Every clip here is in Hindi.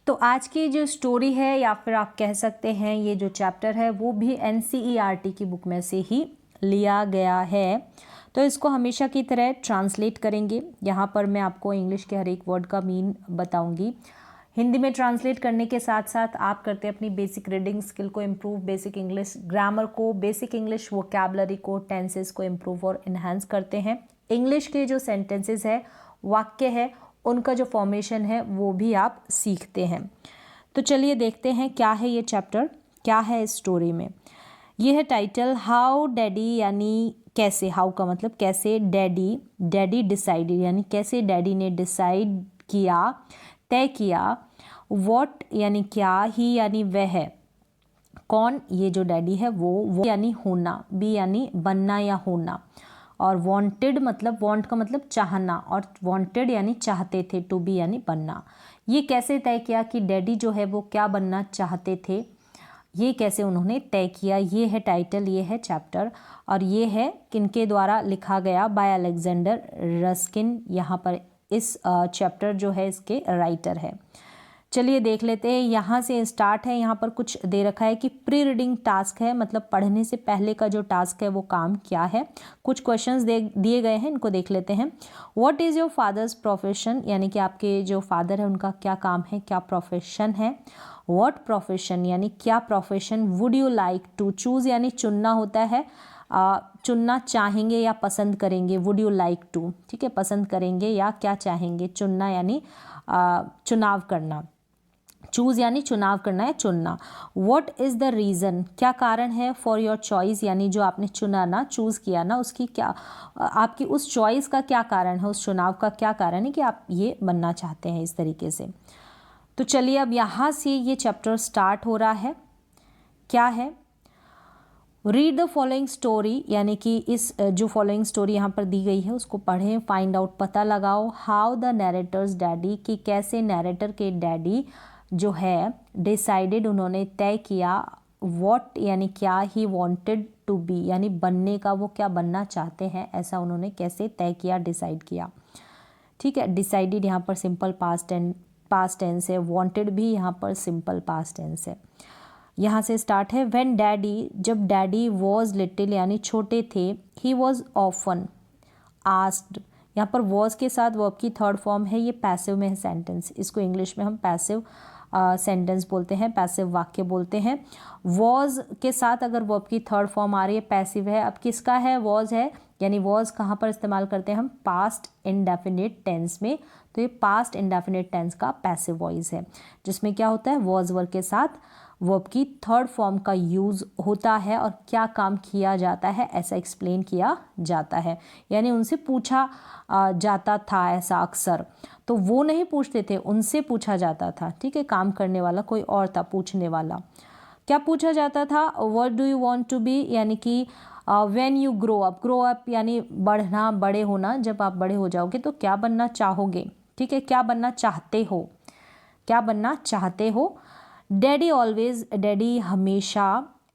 तो आज की जो स्टोरी है या फिर आप कह सकते हैं ये जो चैप्टर है वो भी NCERT की बुक में से ही लिया गया है। तो इसको हमेशा की तरह ट्रांसलेट करेंगे। यहाँ पर मैं आपको इंग्लिश के हर एक वर्ड का मीन बताऊंगी। हिंदी में ट्रांसलेट करने के साथ साथ आप करते हैं अपनी बेसिक रीडिंग स्किल को इम्प्रूव, बेसिक इंग्लिश ग्रामर को, बेसिक इंग्लिश वोकैबुलरी को, टेंसेस को इम्प्रूव और इन्हांस करते हैं। इंग्लिश के जो सेंटेंसेस है, वाक्य है, उनका जो फॉर्मेशन है वो भी आप सीखते हैं। तो चलिए देखते हैं क्या है ये चैप्टर, क्या है इस स्टोरी में। ये है टाइटल हाउ डैडी, यानी कैसे, हाउ का मतलब कैसे, डैडी डिसाइडेड यानी कैसे डैडी ने डिसाइड किया, तय किया, व्हाट यानी क्या, ही यानी वह, कौन, ये जो डैडी है वो यानी होना, बी यानी बनना या होना, और वांटेड मतलब, वांट का मतलब चाहना, और वांटेड यानी चाहते थे, टू बी यानी बनना। ये कैसे तय किया कि डैडी जो है वो क्या बनना चाहते थे, ये कैसे उन्होंने तय किया, ये है टाइटल, ये है चैप्टर। और ये है किनके द्वारा लिखा गया, बाय अलेक्जेंडर रस्किन। यहाँ पर इस चैप्टर जो है इसके राइटर है। चलिए देख लेते हैं, यहाँ से स्टार्ट है। यहाँ पर कुछ दे रखा है कि प्री रीडिंग टास्क है, मतलब पढ़ने से पहले का जो टास्क है वो काम क्या है। कुछ क्वेश्चंस दिए गए हैं, इनको देख लेते हैं। What is your fathers profession, यानी कि आपके जो फादर है उनका क्या काम है, क्या प्रोफेशन है। व्हाट प्रोफेशन यानी क्या profession. Would you like to, choose यानी चुनना होता है, चुनना चाहेंगे या पसंद करेंगे, वुड यू लाइक टू, ठीक है, पसंद करेंगे या क्या चाहेंगे। चुनना यानी चुनाव करना, चूज़ यानी चुनाव करना है, चुनना। व्हाट इज़ द रीज़न, क्या कारण है, फॉर योर चॉइस यानी जो आपने चुना ना, चूज़ किया ना, उसकी क्या, आपकी उस चॉइस का क्या कारण है, उस चुनाव का क्या कारण है कि आप ये बनना चाहते हैं इस तरीके से। तो चलिए अब यहाँ से ये चैप्टर स्टार्ट हो रहा है। क्या है, रीड द फॉलोइंग स्टोरी, यानी कि इस जो फॉलोइंग स्टोरी यहाँ पर दी गई है उसको पढ़ें। फाइंड आउट, पता लगाओ। हाउ द नैरेटर्स डैडी, कि कैसे नैरेटर के डैडी जो है डिसाइडेड, उन्होंने तय किया, व्हाट यानी क्या, ही वांटेड टू बी यानी बनने का, वो क्या बनना चाहते हैं, ऐसा उन्होंने कैसे तय किया, डिसाइड किया। ठीक है, डिसाइडेड यहाँ पर सिंपल पास्ट टेंस है, वांटेड भी यहाँ पर सिंपल पास्ट टेंस है। यहाँ से स्टार्ट है। व्हेन डैडी, जब डैडी वॉज लिटिल यानी छोटे थे, ही वॉज ऑफन आस्क्ड, यहाँ पर वॉज के साथ वर्ब की थर्ड फॉर्म है, ये पैसिव में है सेंटेंस, इसको इंग्लिश में हम पैसिव सेंटेंस बोलते हैं, पैसिव वाक्य बोलते हैं। वॉज के साथ अगर वर्ब की थर्ड फॉर्म आ रही है, पैसिव है। अब किसका है, वॉज है, यानी वॉज कहाँ पर इस्तेमाल करते हैं हम, पास्ट इंडेफिनिट टेंस में। तो ये पास्ट इंडेफिनिट टेंस का पैसिव वॉइस है, जिसमें क्या होता है, वॉज वर्ब के साथ वर्ब की थर्ड फॉर्म का यूज़ होता है और क्या काम किया जाता है ऐसा एक्सप्लेन किया जाता है, यानी उनसे पूछा जाता था ऐसा अक्सर। तो वो नहीं पूछते थे, उनसे पूछा जाता था, ठीक है, काम करने वाला कोई और था, पूछने वाला। क्या पूछा जाता था, what do you want to be, यानी कि व्हेन यू ग्रो अप यानी बढ़ना, बड़े होना, जब आप बड़े हो जाओगे तो क्या बनना चाहोगे, ठीक है, क्या बनना चाहते हो, क्या बनना चाहते हो। डैडी ऑलवेज, डैडी हमेशा,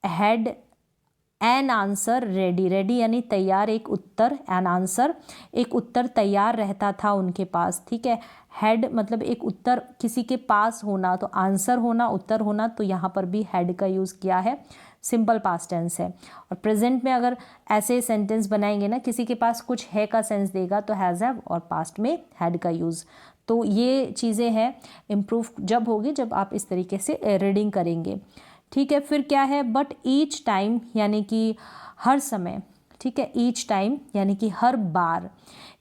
had an answer ready, ready यानी तैयार, एक उत्तर, एन आंसर एक उत्तर तैयार रहता था उनके पास, ठीक है। हैड मतलब एक उत्तर किसी के पास होना, तो आंसर होना, उत्तर होना, तो यहाँ पर भी हैड का यूज़ किया है, सिंपल पास्ट टेंस है। और प्रेजेंट में अगर ऐसे सेंटेंस बनाएंगे ना, किसी के पास कुछ है का सेंस देगा तो हैज़ हैव, और पास्ट में हैड का यूज़। तो ये चीज़ें हैं, इम्प्रूव जब होगी जब आप इस तरीके से रीडिंग करेंगे, ठीक है। फिर क्या है, बट ईच टाइम यानी कि हर समय, ठीक है, ईच टाइम यानी कि हर बार।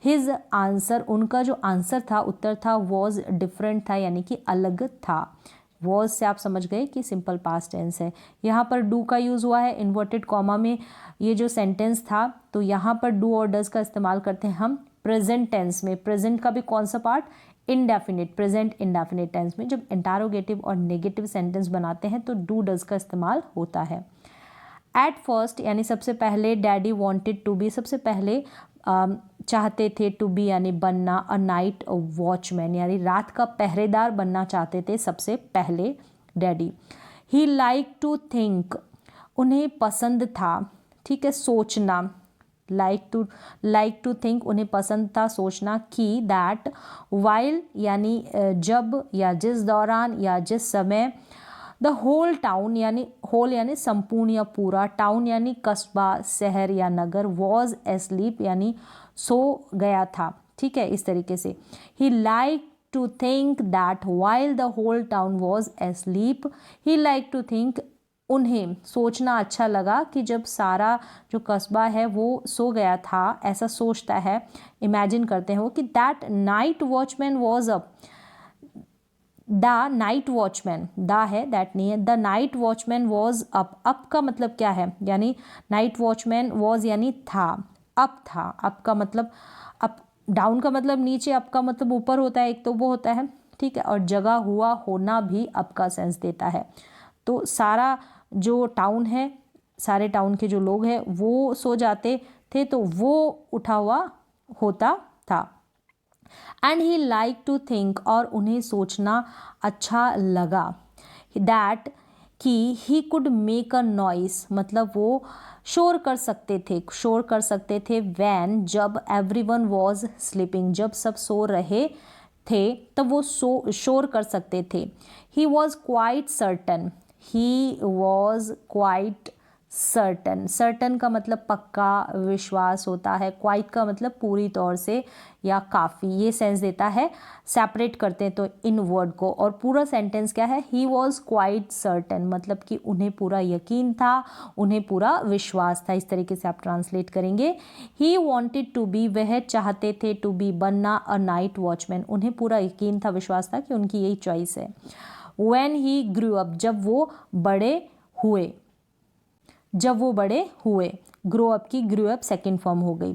हिज आंसर, उनका जो आंसर था, उत्तर था, वॉज डिफरेंट था यानी कि अलग था। वॉज से आप समझ गए कि सिंपल पास्ट टेंस है। यहाँ पर डू का यूज़ हुआ है इन्वर्टेड कॉमा में, ये जो सेंटेंस था, तो यहाँ पर डू और डज का इस्तेमाल करते हैं हम प्रेजेंट टेंस में। प्रेजेंट का भी कौन सा part, indefinite, present indefinite tense में जब इंटारोगेटिव और नेगेटिव सेंटेंस बनाते हैं तो डू डज का इस्तेमाल होता है। एट फर्स्ट यानी सबसे पहले, डैडी वांटेड टू बी, सबसे पहले चाहते थे, टू बी यानी बनना, अ नाइट वॉचमैन यानी रात का पहरेदार बनना चाहते थे सबसे पहले daddy. He like to think, उन्हें पसंद था, ठीक है, सोचना, लाइक टू थिंक, उन्हें पसंद था सोचना कि दैट वाइल यानी जब या जिस दौरान या जिस समय, द होल टाउन यानी होल यानी संपूर्ण या पूरा, टाउन यानी कस्बा शहर या नगर, वॉज एस्लीप यानी सो गया था। ठीक है, इस तरीके से he like to think that while the whole town was asleep, he like to think, उन्हें सोचना अच्छा लगा कि जब सारा जो कस्बा है वो सो गया था, ऐसा सोचता है, इमेजिन करते हैं वो कि that night watchman was up, the night watchman, the है दैट नहीं है, the night watchman was up का मतलब क्या है, यानी नाइट वॉचमैन वॉज यानी था, अप था, अप का मतलब अप, डाउन का मतलब नीचे, अप का मतलब ऊपर होता है, एक तो वो होता है। ठीक है, और जगा हुआ होना भी अप का सेंस देता है। तो सारा जो टाउन है, सारे टाउन के जो लोग हैं वो सो जाते थे, तो वो उठा हुआ होता था। And he like to think, और उन्हें सोचना अच्छा लगा, दैट कि he could make a noise, मतलब वो शोर कर सकते थे, वैन जब एवरीवन वॉज स्लीपिंग, जब सब सो रहे थे तब वो शोर कर सकते थे। He was quite certain, certain का मतलब पक्का, विश्वास होता है, क्वाइट का मतलब पूरी तौर से या काफ़ी, ये सेंस देता है। सेपरेट करते हैं तो इन वर्ड को, और पूरा सेंटेंस क्या है, ही वॉज क्वाइट सर्टन, मतलब कि उन्हें पूरा यकीन था, उन्हें पूरा विश्वास था, इस तरीके से आप ट्रांसलेट करेंगे। ही वॉन्टेड टू बी, वह चाहते थे, टू बी बनना, अ नाइट वॉचमैन, उन्हें पूरा यकीन था, विश्वास था कि उनकी यही चॉइस है। व्हेन ही ग्रू अप, जब वो बड़े हुए, ग्रो अप की ग्रू अप सेकेंड फॉर्म हो गई।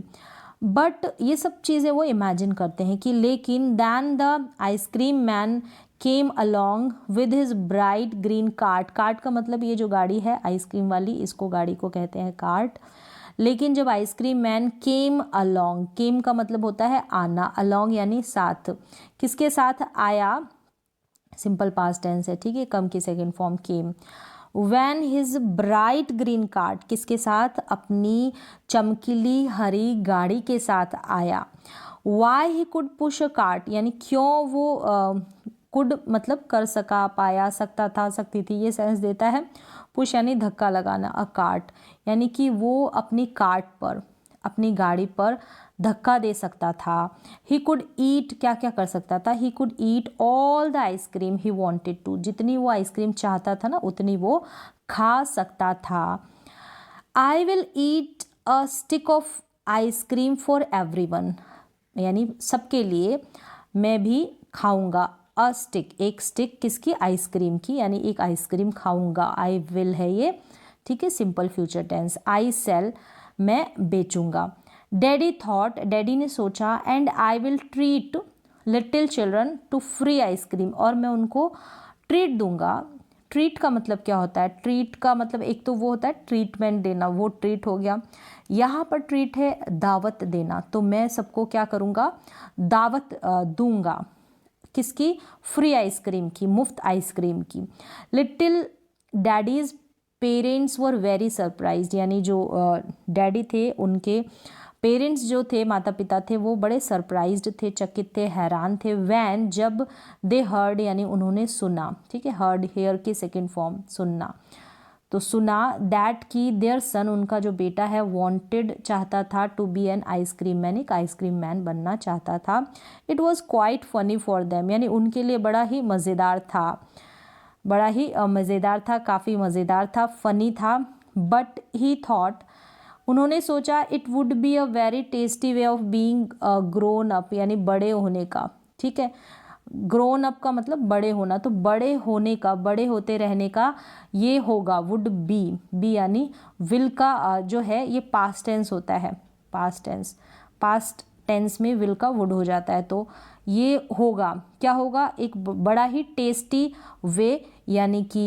बट ये सब चीज़ें वो इमेजिन करते हैं कि लेकिन then the ice cream man came along with his bright green cart, cart का मतलब ये जो गाड़ी है आइसक्रीम वाली, इसको गाड़ी को कहते हैं कार्ट। लेकिन जब आइसक्रीम मैन केम अलोंग, केम का मतलब होता है आना, अलोंग यानी साथ, किसके साथ आया, सिंपल पास्ट टेंस है। ठीक है, कम की second form came. Van his bright green cart, किसके साथ, अपनी चमकीली हरी गाड़ी के साथ आया। Why he could push a cart, यानी क्यों वो कुड मतलब कर सका, पाया, सकता था, सकती थी, ये सेंस देता है। पुश यानी धक्का लगाना, अ कार्ट यानी कि वो अपनी कार्ट पर, अपनी गाड़ी पर धक्का दे सकता था। ही कुड ईट, क्या क्या कर सकता था, he could eat all the ice cream he wanted to, जितनी वो आइसक्रीम चाहता था ना उतनी वो खा सकता था। I will eat a stick of ice cream for everyone, यानी सबके लिए मैं भी खाऊंगा, अ स्टिक, एक स्टिक किसकी, आइसक्रीम की, यानी एक आइसक्रीम खाऊंगा, आई विल है ये। ठीक है, simple future tense. I sell, मैं बेचूंगा। डैडी थॉट, डैडी ने सोचा, and I will treat little children to free ice cream, और मैं उनको ट्रीट दूंगा। ट्रीट का मतलब क्या होता है, ट्रीट का मतलब एक तो वो होता है ट्रीटमेंट देना, वो ट्रीट हो गया, यहाँ पर ट्रीट है दावत देना, तो मैं सबको क्या करूँगा, दावत दूंगा, किसकी, फ्री आइसक्रीम की, मुफ्त आइसक्रीम की। Little daddies parents were very surprised, यानी जो डैडी थे उनके पेरेंट्स जो थे, माता पिता थे, वो बड़े सरप्राइज्ड थे, चकित थे, हैरान थे। वैन जब दे हर्ड, यानी उन्होंने सुना। ठीक है, हर्ड हेयर की सेकेंड फॉर्म सुनना, तो सुना, दैट की देयर सन, उनका जो बेटा है, वांटेड चाहता था, to be an ice cream man, एक आइसक्रीम मैन बनना चाहता था। It was quite funny for them, यानी उनके लिए बड़ा ही मज़ेदार था, बड़ा ही मज़ेदार था, काफ़ी मज़ेदार था, फनी था। बट ही थॉट, उन्होंने सोचा, it would be a very tasty way of being grown up, यानी बड़े होने का। ठीक है, ग्रोन अप का मतलब बड़े होना, तो बड़े होने का, बड़े होते रहने का ये होगा, वुड बी यानी विल का जो है ये पास्ट टेंस होता है, पास्ट टेंस में विल का वुड हो जाता है, तो ये होगा, क्या होगा, एक बड़ा ही टेस्टी वे, यानी कि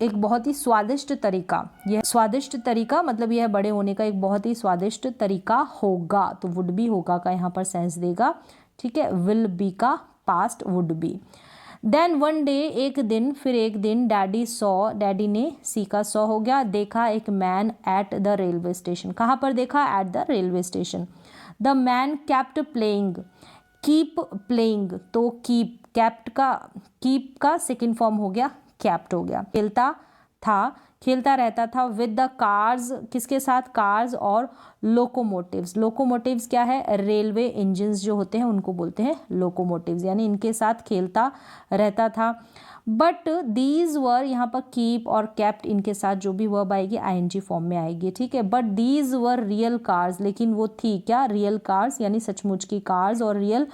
एक बहुत ही स्वादिष्ट तरीका, यह स्वादिष्ट तरीका मतलब यह बड़े होने का एक बहुत ही स्वादिष्ट तरीका होगा, तो वुड बी होगा का यहाँ पर सेंस देगा। ठीक है, विल बी का past would be. Then one day, एक दिन, फिर एक दिन, डैडी ने सीखा, सॉ हो गया, देखा एक man at the railway station. कहाँ पर देखा? At the railway station. The man kept playing, keep playing, तो कीप का सेकेंड फॉर्म हो गया कैप्ट हो गया। खेलता रहता था विद द कार्स, किसके साथ? कार्स और लोकोमोटिव्स। लोकोमोटिव्स क्या है? रेलवे इंजन्स जो होते हैं उनको बोलते हैं लोकोमोटिव्स, यानी इनके साथ खेलता रहता था। बट दीज वर, यहाँ पर कीप और कैप्ट इनके साथ जो भी वर्ब आएगी आईएनजी फॉर्म में आएगी, ठीक है। But these were real cars, लेकिन वो थी क्या? रियल कार्स, यानी सचमुच की कार्स, और रियल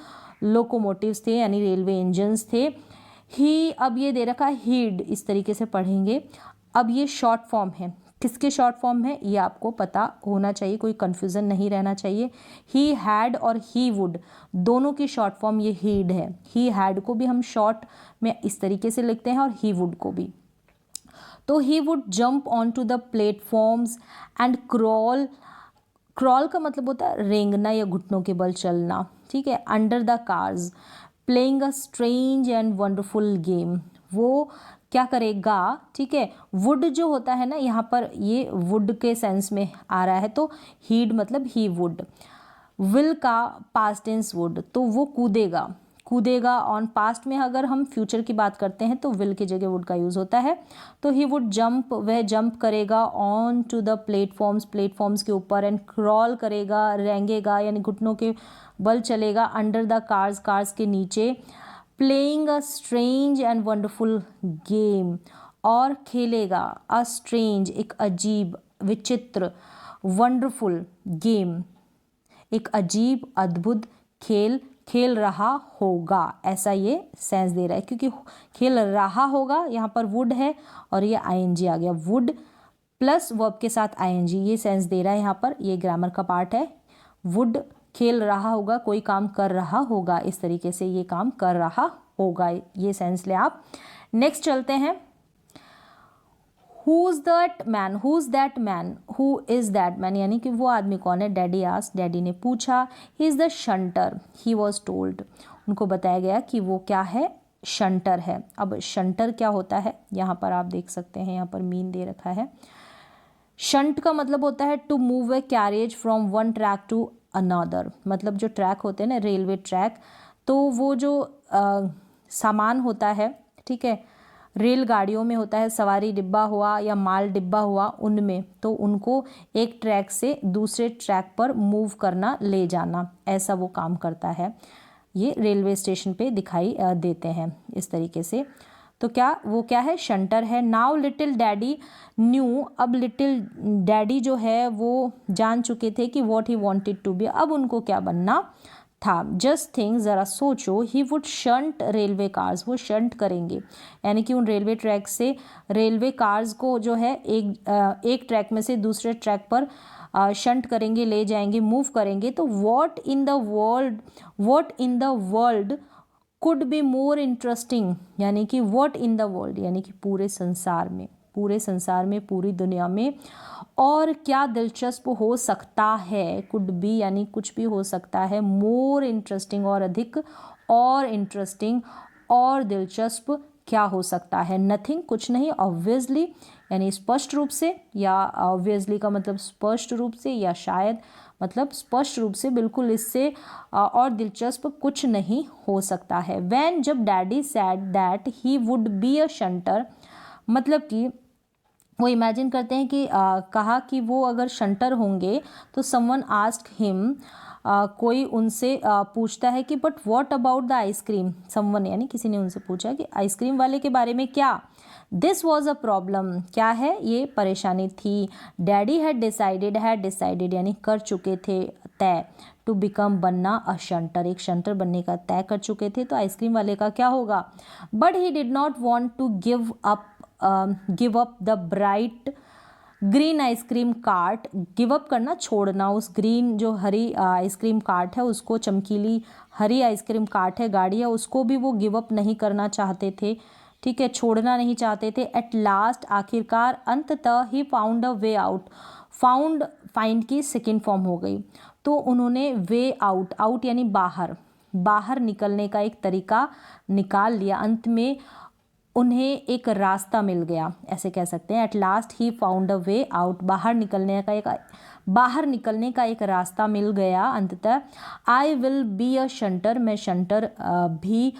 लोकोमोटिव्स थे, यानी रेलवे इंजन्स थे। ही, अब ये दे रखा हीड, इस तरीके से पढ़ेंगे। अब ये शॉर्ट फॉर्म है, किसके शॉर्ट फॉर्म है ये आपको पता होना चाहिए, कोई कंफ्यूजन नहीं रहना चाहिए। ही हैड और ही वुड दोनों की शॉर्ट फॉर्म ये हीड है। ही हैड को भी हम शॉर्ट में इस तरीके से लिखते हैं और ही वुड को भी। तो he would jump on to the platforms and crawl, crawl का मतलब होता है रेंगना या घुटनों के बल चलना, ठीक है। Under the cars, playing a strange and wonderful game, वो क्या करेगा, ठीक है। वुड जो होता है ना, यहाँ पर ये वुड के सेंस में आ रहा है, तो हीड मतलब ही वुड। विल का पास्ट टेंस वुड, तो वो कूदेगा ऑन। पास्ट में अगर हम फ्यूचर की बात करते हैं तो विल की जगह वुड का यूज होता है। तो ही वुड जंप, वह जंप करेगा ऑन टू द प्लेटफॉर्म्स के ऊपर, एंड क्रॉल करेगा, रेंगेगा यानी घुटनों के बल चलेगा, अंडर द कार्स के नीचे, playing a strange and wonderful game, और खेलेगा अ स्ट्रेंज, एक अजीब, विचित्र, वंडरफुल गेम, एक अजीब अद्भुत खेल रहा होगा, ऐसा ये सेंस दे रहा है, क्योंकि खेल रहा होगा यहाँ पर वुड है और ये आईएनजी आ गया, वुड प्लस वर्ब के साथ आईएनजी, ये सेंस दे रहा है यहाँ पर, ये ग्रामर का पार्ट है। वुड खेल रहा होगा, कोई काम कर रहा होगा, इस तरीके से ये काम कर रहा होगा, ये सेंस ले आप। नेक्स्ट चलते हैं। हु इज दैट मैन, यानी कि वो आदमी कौन है? डैडी आस्क्ड, डैडी ने पूछा। He is the shunter, he was told, उनको बताया गया कि वो क्या है? शंटर है। अब शंटर क्या होता है यहाँ पर आप देख सकते हैं, यहाँ पर मीन दे रखा है। शंट का मतलब होता है to move a carriage from one track to another, मतलब जो ट्रैक होते हैं ना, रेलवे ट्रैक, तो वो जो सामान होता है, ठीक है, रेलगाड़ियों में होता है, सवारी डिब्बा हुआ या माल डिब्बा हुआ, उनमें, तो उनको एक ट्रैक से दूसरे ट्रैक पर मूव करना, ले जाना, ऐसा वो काम करता है। ये रेलवे स्टेशन पे दिखाई देते हैं इस तरीके से। तो क्या है? शंटर है। नाउ लिटिल डैडी न्यू, अब लिटिल डैडी जो है वो जान चुके थे कि what he wanted to be, अब उनको क्या बनना था। जस्ट थिंक, ज़रा सोचो, he would shunt railway cars, वो शंट करेंगे, यानी कि उन रेलवे ट्रैक से रेलवे कार्स को जो है एक ट्रैक में से दूसरे ट्रैक पर शंट करेंगे, ले जाएंगे, मूव करेंगे। तो what in the world could be more interesting, यानी कि व्हाट इन द वर्ल्ड, यानी कि पूरे संसार में, पूरी दुनिया में और क्या दिलचस्प हो सकता है। कुड बी यानी कुछ भी हो सकता है, मोर इंटरेस्टिंग और अधिक, और इंटरेस्टिंग और दिलचस्प क्या हो सकता है? नथिंग, कुछ नहीं, ऑब्वियसली यानी स्पष्ट रूप से, या ऑब्वियसली का मतलब स्पष्ट रूप से, या शायद मतलब स्पष्ट रूप से, बिल्कुल इससे और दिलचस्प कुछ नहीं हो सकता है। व्हेन, जब daddy sad that he would be a shunter, मतलब कि वो इमेजिन करते हैं कि कहा कि वो अगर शंटर होंगे, तो समवन आस्क्ड हिम, कोई उनसे पूछता है कि but what about the ice cream, someone यानी किसी ने उनसे पूछा कि आइसक्रीम वाले के बारे में क्या। दिस वॉज अ प्रॉब्लम, क्या है? ये परेशानी थी। डैडी हैड डिसाइडेड यानी कर चुके थे तय, टू बिकम बनना अ शंटर, एक शंटर बनने का तय कर चुके थे, तो आइसक्रीम वाले का क्या होगा। But he did not want to give up the bright green ice cream cart, give up करना, छोड़ना, उस ग्रीन जो हरी आइसक्रीम कार्ट है उसको, चमकीली हरी आइसक्रीम कार्ट है, गाड़ी है, उसको भी वो गिव अप नहीं करना चाहते थे, ठीक है, छोड़ना नहीं चाहते थे। एट लास्ट, आखिरकार, अंततः, he found a way out, find की सेकेंड फॉर्म हो गई, तो उन्होंने वे आउट यानी बाहर, बाहर निकलने का एक तरीका निकाल लिया, अंत में उन्हें एक रास्ता मिल गया, ऐसे कह सकते हैं। At last he found a way out, बाहर निकलने का एक रास्ता मिल गया अंततः। आई विल बी अ शंटर, मैं शंटर भी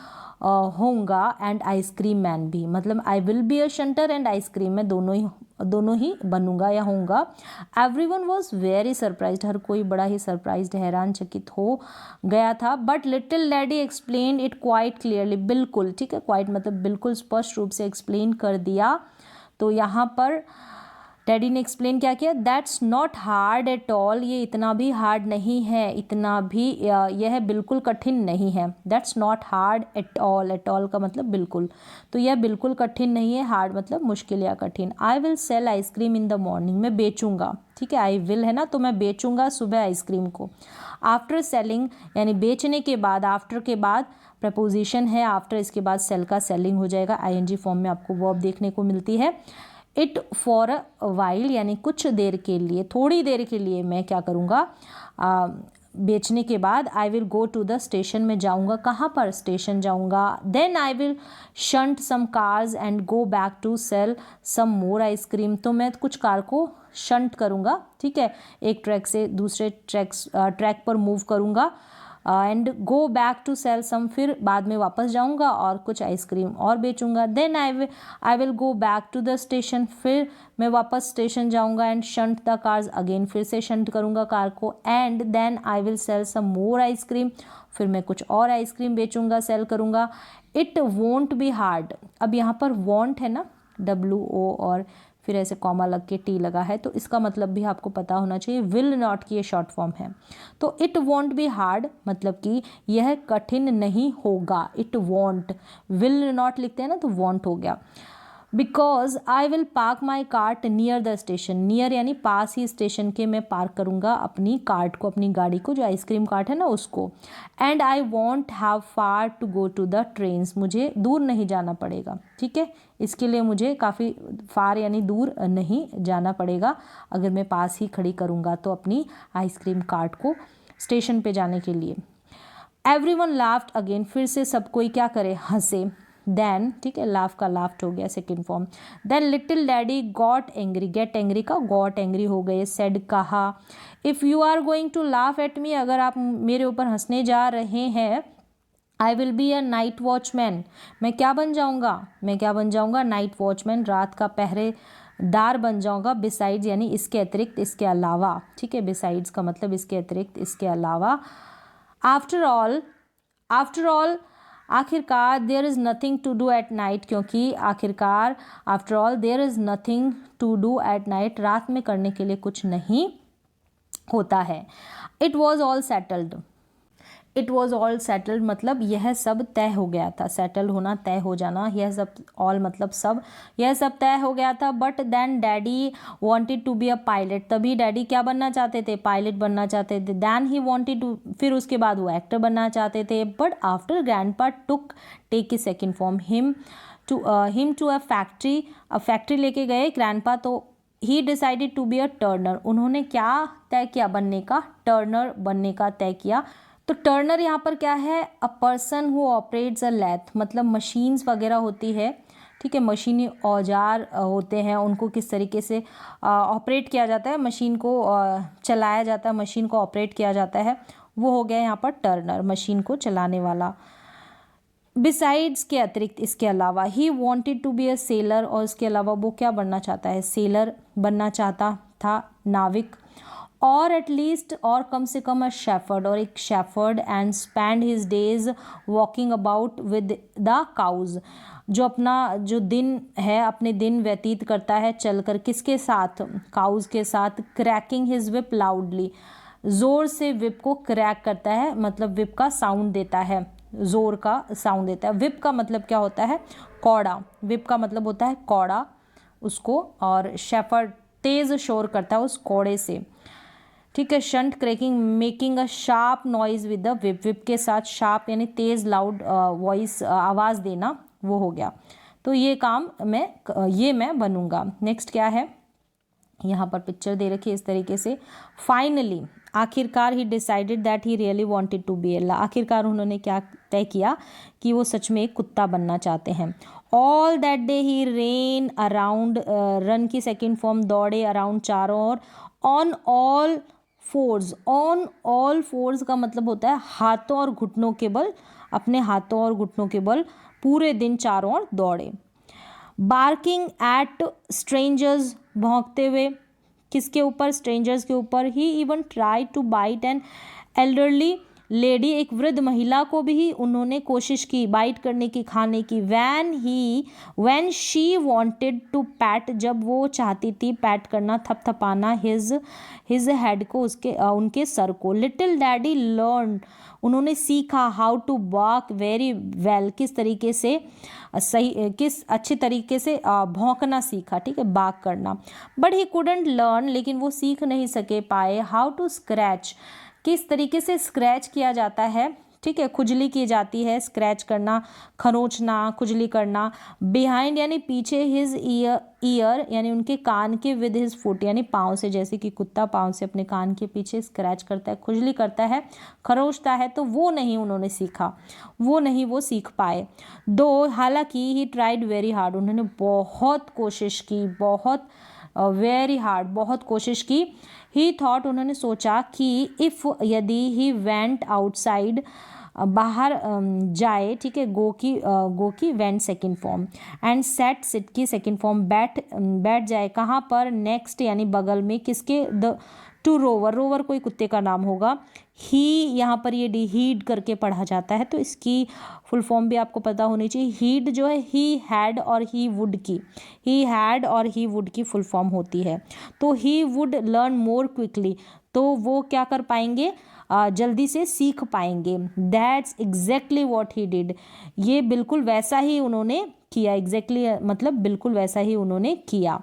होऊंगा, एंड आइसक्रीम मैन भी, मतलब आई will be a shunter and ice cream में दोनों ही बनूंगा या होऊंगा। एवरीवन वॉज वेरी सरप्राइज्ड, हर कोई बड़ा ही सरप्राइज्ड, हैरानचकित हो गया था। But little daddy explain it quite clearly, बिल्कुल, ठीक है, क्वाइट मतलब बिल्कुल स्पष्ट रूप से एक्सप्लेन कर दिया। तो यहाँ पर डैडी ने एक्सप्लेन क्या किया, that's not hard at all, ये इतना भी हार्ड नहीं है, इतना भी यह बिल्कुल कठिन नहीं है। That's not hard at all का मतलब बिल्कुल, तो यह बिल्कुल कठिन नहीं है, हार्ड मतलब मुश्किल या कठिन। I will sell ice cream in the morning, मैं बेचूंगा, ठीक है, आई विल है ना, तो मैं बेचूंगा सुबह आइसक्रीम को। आफ्टर सेलिंग यानी बेचने के बाद, आफ्टर के बाद प्रपोजिशन है, आफ्टर इसके बाद सेल का सेलिंग हो जाएगा, आईएनजी फॉर्म में आपको वर्ब देखने को मिलती है। इट फॉर अ वाइल यानी कुछ देर के लिए, थोड़ी देर के लिए मैं क्या करूँगा, बेचने के बाद I will go to the station, में जाऊँगा, कहाँ पर, स्टेशन जाऊँगा। Then I will shunt some cars and go back to sell some more ice cream, तो मैं कुछ कार को शंट करूँगा, ठीक है, एक ट्रैक से दूसरे ट्रैक पर मूव करूँगा, and go back to sell some, फिर बाद में वापस जाऊंगा और कुछ आइसक्रीम और बेचूंगा। Then I will go back to the station, फिर मैं वापस स्टेशन जाऊंगा, and shunt the cars again, फिर से शंट करूंगा कार को, and then I will sell some more ice cream, फिर मैं कुछ और आइसक्रीम बेचूंगा, सेल करूंगा। इट वोंट बी हार्ड, अब यहाँ पर वॉन्ट है ना, WO और फिर ऐसे कॉमा लग के T लगा है, तो इसका मतलब भी आपको पता होना चाहिए, विल नॉट की ये शॉर्ट फॉर्म है। तो इट वॉन्ट बी हार्ड मतलब कि यह कठिन नहीं होगा, इट वॉन्ट, विल नॉट लिखते हैं ना तो वॉन्ट हो गया। Because I will park my cart near the station, near यानी पास ही स्टेशन के मैं पार्क करूँगा अपनी कार्ट को, अपनी गाड़ी को, जो आइसक्रीम कार्ट है ना उसको। And I won't have far to go to the trains, मुझे दूर नहीं जाना पड़ेगा, ठीक है, इसके लिए मुझे काफ़ी फार यानी दूर नहीं जाना पड़ेगा अगर मैं पास ही खड़ी करूँगा तो अपनी आइसक्रीम कार्ट को स्टेशन पे जाने के लिए। एवरीवन लाफ्ड अगेन, फिर से सब कोई क्या करे, हंसे। देन, ठीक है, लाफ का लाफ्ट हो गया second form. Then little daddy got angry, get angry का गॉट एंग्री हो गए, सेड कहा। If you are going to laugh at me, अगर आप मेरे ऊपर हंसने जा रहे हैं, I will be a night watchman, मैं क्या बन जाऊँगा, नाइट वॉचमैन, रात का पहरेदार बन जाऊँगा। बिसाइड्स यानी इसके अतिरिक्त, इसके अलावा, ठीक है, बिसाइड्स का मतलब इसके अतिरिक्त, इसके अलावा। आफ्टर ऑल आखिरकार, there is nothing to do at night, क्योंकि आखिरकार, after all there is nothing to do at night, रात में करने के लिए कुछ नहीं होता है। इट वॉज ऑल सेटल्ड मतलब यह सब तय हो गया था, सेटल होना, तय हो जाना, यह सब, ऑल मतलब सब, यह सब तय हो गया था। But then daddy wanted to be a pilot, तभी डैडी क्या बनना चाहते थे, पायलट बनना चाहते थे। देन ही वांटेड टू, फिर उसके बाद वो एक्टर बनना चाहते थे। बट आफ्टर ग्रैंडपा टेक की second form, him to a factory लेके गए ग्रैंडपा, तो he decided to be a turner, उन्होंने क्या तय किया, बनने का, टर्नर बनने का तय किया। तो टर्नर यहाँ पर क्या है, अ पर्सन हु ऑपरेट्स अ लैथ, मतलब मशीन्स वगैरह होती है, ठीक है, मशीनी औजार होते हैं, उनको किस तरीके से ऑपरेट किया जाता है, मशीन को चलाया जाता है, मशीन को ऑपरेट किया जाता है, वो हो गया यहाँ पर टर्नर, मशीन को चलाने वाला। बिसाइड्स के अतिरिक्त, इसके अलावा। He wanted to be a sailor, और इसके अलावा वो क्या बनना चाहता है, सेलर बनना चाहता था, नाविक। और एटलीस्ट, और कम से कम, अ शेफर्ड, और एक shepherd. And spend his days walking about with the cows, जो अपना जो दिन है, अपने दिन व्यतीत करता है चलकर, किसके साथ, काउज के साथ। क्रैकिंग हिज विप लाउडली, ज़ोर से विप को क्रैक करता है, मतलब विप का साउंड देता है, ज़ोर का साउंड देता है। विप का मतलब क्या होता है, कौड़ा, विप का मतलब होता है कौड़ा उसको, और शेफर्ड तेज़ शोर करता है उस कौड़े से, ठीक है। Shunt cracking making a sharp noise with the whip, whip के साथ शार्प यानी तेज़ लाउड वॉइस, आवाज़ देना, वो हो गया। तो ये काम मैं बनूंगा। नेक्स्ट क्या है, यहाँ पर पिक्चर दे रखी है इस तरीके से। फाइनली, आखिरकार he decided that he really wanted to be अल्लाह, आखिरकार उन्होंने क्या तय किया कि वो सच में एक कुत्ता बनना चाहते हैं। All that day he ran around, run की सेकेंड फॉर्म दौड़े अराउंड चारों ओर, on all fours, on all fours का मतलब होता है हाथों और घुटनों के बल, अपने हाथों और घुटनों के बल पूरे दिन चारों ओर दौड़े। बार्किंग एट स्ट्रेंजर्स, भौंकते हुए किसके ऊपर, स्ट्रेंजर्स के ऊपर। He even try to bite an elderly lady, एक वृद्ध महिला को भी उन्होंने कोशिश की बाइट करने की, खाने की। When she wanted to pat, जब वो चाहती थी पैट करना, थपथपाना हिज हेड को, उसके उनके सर को। लिटिल डैडी लर्न, उन्होंने सीखा how to bark very well, किस तरीके से किस अच्छे तरीके से भौंकना सीखा, ठीक है, बार्क करना। बट ही कुडंट लर्न, लेकिन वो सीख नहीं सके पाए हाउ टू स्क्रैच, किस तरीके से स्क्रैच किया जाता है, ठीक है, खुजली की जाती है, स्क्रैच करना, खरोंचना, खुजली करना। बिहाइंड यानी पीछे, हिज ईयर यानी उनके कान के, विद हिज फुट यानी पाँव से, जैसे कि कुत्ता पाँव से अपने कान के पीछे स्क्रैच करता है, खुजली करता है, खरोंचता है, तो वो नहीं उन्होंने सीखा, वो नहीं वो सीख पाए। दो, हालांकि ही ट्राइड वेरी हार्ड, उन्होंने बहुत कोशिश की, बहुत वेरी हार्ड, बहुत कोशिश की। ही थॉट, उन्होंने सोचा कि इफ़, यदि ही वेंट आउटसाइड, बाहर जाए, ठीक है, गो की went second form, and sat, sit की सेकेंड फॉर्म, बैठ जाए कहाँ पर, नेक्स्ट यानी बगल में, किसके, द टू रोवर, रोवर कोई कुत्ते का नाम होगा। ही यहाँ पर ये डी हीड करके पढ़ा जाता है, तो इसकी फुल फॉर्म भी आपको पता होनी चाहिए। हीड जो है ही हैड और ही वुड की, ही हैड और ही वुड की फुल फॉर्म होती है। तो he would learn more quickly, तो वो क्या कर पाएंगे, जल्दी से सीख पाएंगे। That's exactly what he did, ये बिल्कुल वैसा ही उन्होंने किया, एग्जैक्टली मतलब बिल्कुल वैसा ही उन्होंने किया।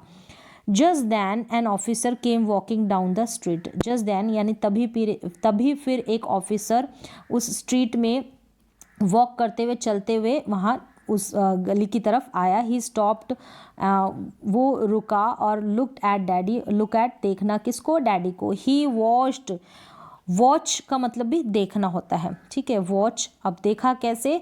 Just then an officer came walking down the street, just then यानी तभी फिर एक ऑफिसर उस स्ट्रीट में वॉक करते हुए, चलते हुए वहाँ उस गली की तरफ आया। ही स्टॉप्ड, वो रुका, और looked at daddy, look at देखना किसको, डैडी को। ही वॉच्ड, वॉच का मतलब भी देखना होता है, ठीक है, वॉच। अब देखा कैसे,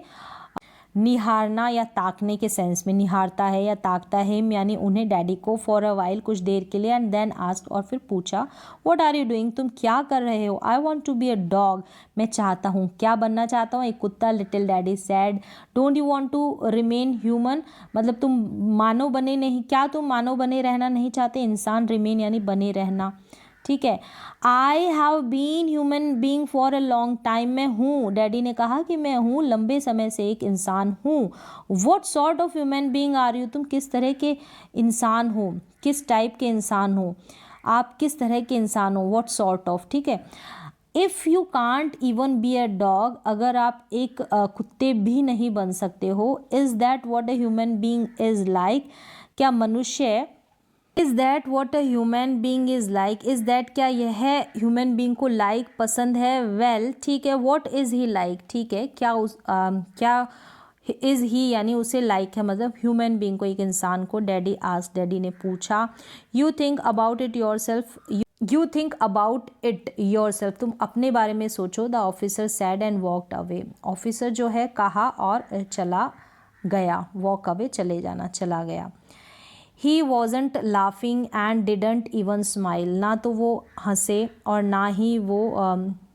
निहारना या ताकने के सेंस में, निहारता है या ताकता है, यानी उन्हें, डैडी को, फॉर अ वाइल कुछ देर के लिए, एंड देन आस्क्ड और फिर पूछा, व्हाट आर यू डूइंग, तुम क्या कर रहे हो। I want to be a dog, मैं चाहता हूँ, क्या बनना चाहता हूँ, एक कुत्ता। Little daddy said, don't you want to remain human, मतलब तुम मानव बने नहीं, क्या तुम मानव बने रहना नहीं चाहते, इंसान, रिमेन यानी बने रहना, ठीक है। I have been human being for a long time, मैं हूँ, डैडी ने कहा कि मैं हूँ, लंबे समय से एक इंसान हूँ। What sort of human being are you, तुम किस तरह के इंसान हो, किस टाइप के इंसान हो, आप किस तरह के इंसान हो, वॉट सॉर्ट ऑफ, ठीक है। If you can't even be a dog, अगर आप एक कुत्ते भी नहीं बन सकते हो। Is that what a human being is like, क्या मनुष्य, is that what a human being is like, is that क्या यह ह्यूमन बींग को लाइक पसंद है। वेल, ठीक है, वॉट इज़ ही लाइक, ठीक है, क्या क्या इज़ ही यानी उसे लाइक है, मतलब ह्यूमन बींग को, एक इंसान को। डैडी आस्क्ड, डैडी ने पूछा। You think about it your self, you think about it your self, तुम अपने बारे में सोचो। The officer sad and walked away, officer जो है कहा और चला गया, वॉक अवे चले जाना, चला गया। He wasn't laughing and didn't even smile, ना तो वो हंसे और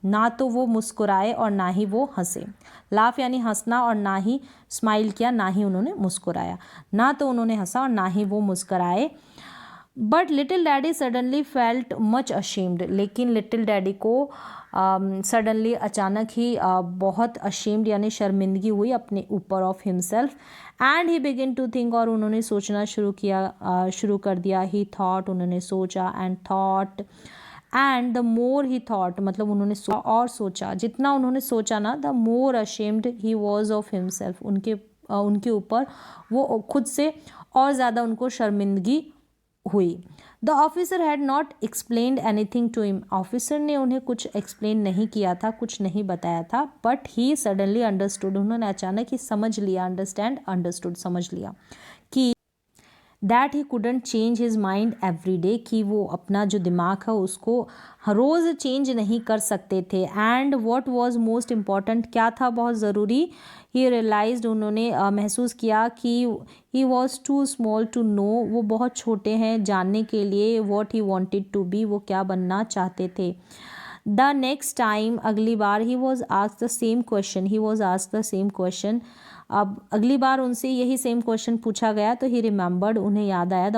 ना तो वो मुस्कुराए और ना ही वो हंसे। लाफ यानी हंसना, और ना ही स्माइल किया, ना ही उन्होंने मुस्कुराया, ना तो उन्होंने हंसा और ना ही वो मुस्कुराए। But little daddy suddenly felt much ashamed, लेकिन लिटिल डैडी को सडनली अचानक ही बहुत अशेम्ड यानी शर्मिंदगी हुई अपने ऊपर, of himself. And he begin to think, और उन्होंने सोचना शुरू कर दिया। ही थॉट, उन्होंने सोचा, and thought, and the more he thought, मतलब उन्होंने और सोचा, जितना उन्होंने सोचा ना, the more ashamed he was of himself, उनके ऊपर वो खुद से और ज़्यादा उनको शर्मिंदगी हुई। The officer had not explained anything to him, officer ने उन्हें कुछ एक्सप्लेन नहीं किया था, कुछ नहीं बताया था। बट ही सडनली अंडरस्टूड, उन्होंने अचानक ही समझ लिया, अंडरस्टैंड, अंडरस्टूड, समझ लिया कि that he couldn't change his mind every day, कि वो अपना जो दिमाग है उसको हर रोज़ चेंज नहीं कर सकते थे। And what was most important, क्या था बहुत ज़रूरी, ही रियलाइज्ड, उन्होंने महसूस किया कि he was too small to know, वो बहुत छोटे हैं जानने के लिए, what he wanted to be, वो क्या बनना चाहते थे। द नेक्स्ट टाइम, अगली बार, he was asked the same question, he was asked the same question, अब अगली बार उनसे यही सेम क्वेश्चन पूछा गया तो ही रिमेंबर्ड, उन्हें याद आया, the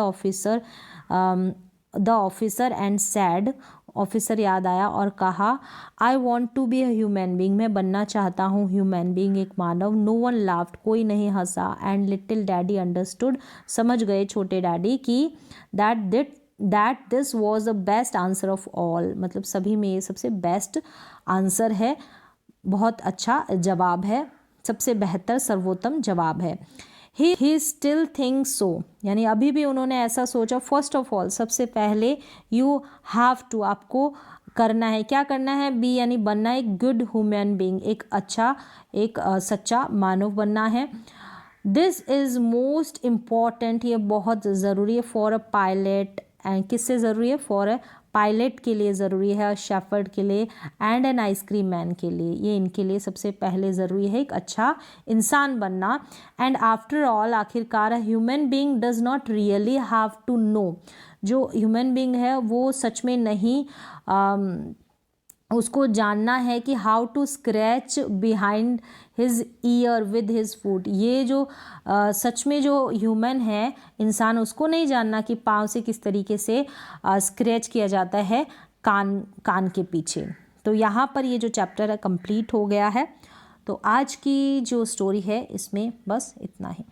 officer and said, officer याद आया और कहा, I want to be a human being, मैं बनना चाहता हूँ ह्यूमन बींग, एक मानव। नो वन लाफ्ड, कोई नहीं हंसा। एंड लिटिल डैडी अंडरस्टूड, समझ गए छोटे डैडी कि that this was the best answer of all, मतलब सभी में ये सबसे बेस्ट आंसर है, बहुत अच्छा जवाब है, सबसे बेहतर सर्वोत्तम जवाब है। ही स्टिल थिंक्स सो, यानी अभी भी उन्होंने ऐसा सोचा। फर्स्ट ऑफ ऑल, सबसे पहले, यू हैव टू, आपको करना है, क्या करना है, बी यानी बनना, एक गुड ह्यूमन बींग, एक अच्छा, एक सच्चा मानव बनना है। दिस इज़ मोस्ट इम्पॉर्टेंट, ये बहुत ज़रूरी है, फॉर अ पायलट, एंड किससे ज़रूरी है, फॉर अ पायलट के लिए ज़रूरी है, शेफर्ड के लिए, एंड एन आइसक्रीम मैन के लिए, ये इनके लिए सबसे पहले ज़रूरी है एक अच्छा इंसान बनना। एंड आफ्टर ऑल, आखिरकार, human being does not really have to know, जो ह्यूमन बींग है वो सच में नहीं उसको जानना है कि how to scratch behind his ear with his foot, ये जो सच में जो ह्यूमन है इंसान, उसको नहीं जानना कि पाँव से किस तरीके से स्क्रैच किया जाता है कान के पीछे। तो यहाँ पर ये जो चैप्टर है कंप्लीट हो गया है। तो आज की जो स्टोरी है इसमें बस इतना ही।